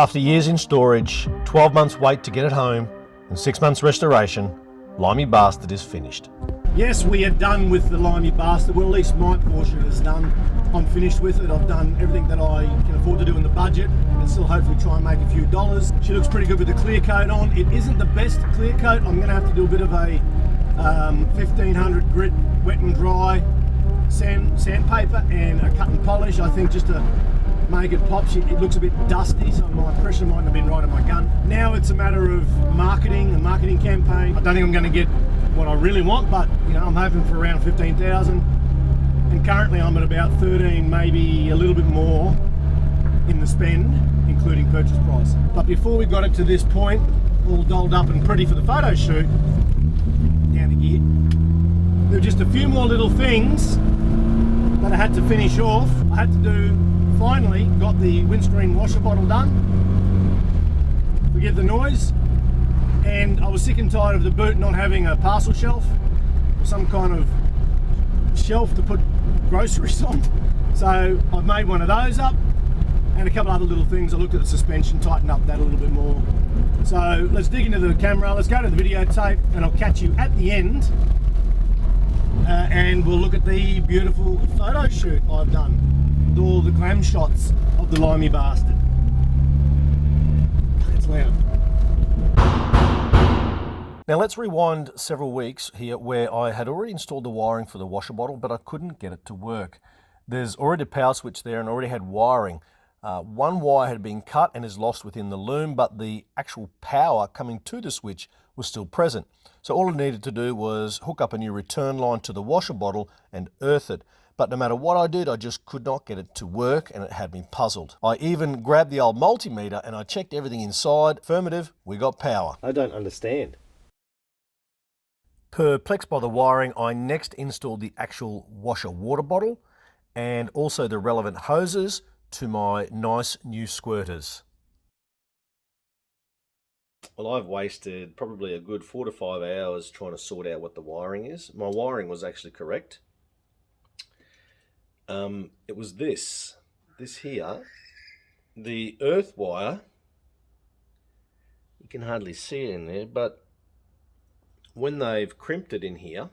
After years in storage, 12 months wait to get it home, and 6 months restoration, Limey Bastard is finished. Yes, we are done with the Limey Bastard. Well, at least my portion is done. I'm finished with it. I've done everything that I can afford to do in the budget and still hopefully try and make a few dollars. She looks pretty good with the clear coat on. It isn't the best clear coat. I'm going to have to do a bit of a 1500 grit wet and dry sandpaper and a cut and polish, I think, just to make it pop. It looks a bit dusty, so my pressure might have been right on my gun. Now it's a matter of marketing, a marketing campaign. I don't think I'm going to get what I really want, but you know, I'm hoping for around 15,000, and currently I'm at about 13, maybe a little bit more in the spend, including purchase price. But before we got it to this point, all dolled up and pretty for the photo shoot, down to gear, there were just a few more little things that I had to finish off. I had to do, finally got the windscreen washer bottle done, forgive the noise, and I was sick and tired of the boot not having a parcel shelf or some kind of shelf to put groceries on. So I've made one of those up, and a couple other little things. I looked at the suspension, tightened up that a little bit more. So let's dig into the camera, let's go to the videotape, and I'll catch you at the end, and we'll look at the beautiful photo shoot I've done with all the glam shots of the Limey Bastard. It's loud. Now let's rewind several weeks here where I had already installed the wiring for the washer bottle, but I couldn't get it to work. There's already a power switch there and already had wiring. One wire had been cut and is lost within the loom, but the actual power coming to the switch was still present. So all I needed to do was hook up a new return line to the washer bottle and earth it. But no matter what I did, I just could not get it to work, and it had me puzzled. I even grabbed the old multimeter and I checked everything inside. Affirmative, we got power. I don't understand. Perplexed by the wiring, I next installed the actual washer water bottle and also the relevant hoses to my nice new squirters. Well, I've wasted probably a good 4 to 5 hours trying to sort out what the wiring is. My wiring was actually correct. It was this here, the earth wire. You can hardly see it in there, but when they've crimped it in here,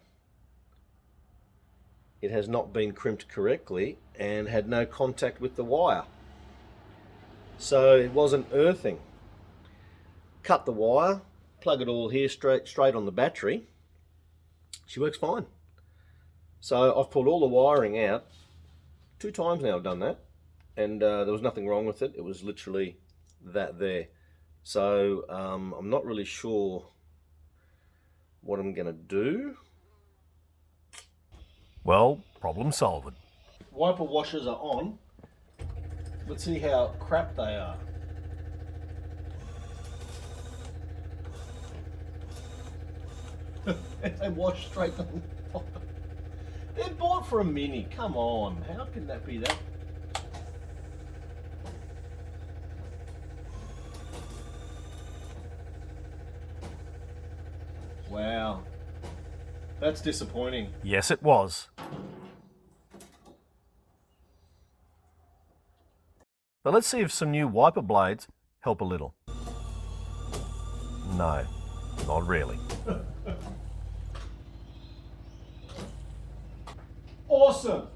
it has not been crimped correctly and had no contact with the wire. So it wasn't earthing. Cut the wire, plug it all here straight on the battery. She works fine. So I've pulled all the wiring out. 2 times now I've done that, and there was nothing wrong with it. It was literally that there. So I'm not really sure what I'm gonna do. Well, problem solved. Wiper washers are on. Let's see how crap they are. They wash straight on the bottom. They're bought for a Mini, come on. How can that be that? Wow, that's disappointing. Yes, it was. But let's see if some new wiper blades help a little. No, not really. Awesome!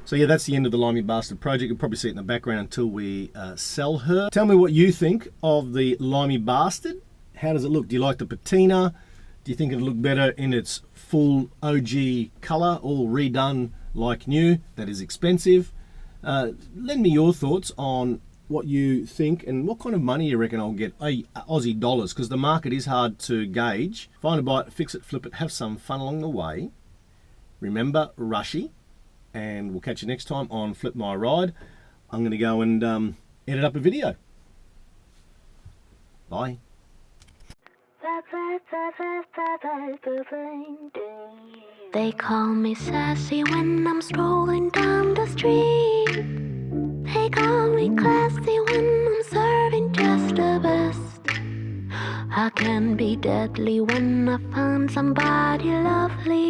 So yeah, that's the end of the Limey Bastard project. You'll probably see it in the background until we sell her. Tell me what you think of the Limey Bastard. How does it look? Do you like the patina? Do you think it'll look better in its full OG colour, all redone like new? That is expensive. Lend me your thoughts on what you think and what kind of money you reckon I'll get. Aussie dollars, because the market is hard to gauge. Find a bite, fix it, flip it, have some fun along the way. Remember, rushy. And we'll catch you next time on Flip My Ride. I'm going to go and edit up a video. Bye. They call me sassy when I'm strolling down the street. They call me classy when I'm serving just the best. I can be deadly when I find somebody lovely.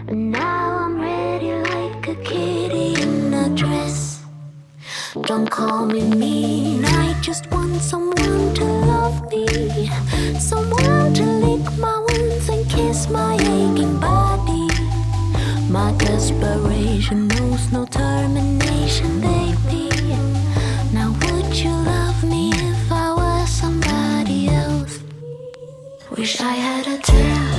And now I'm ready like a kitty in a dress. Don't call me mean, I just want someone to love me. Someone to lick my wounds and kiss my aching body. My desperation knows no termination, baby. Now would you love me if I was somebody else? Wish I had a tail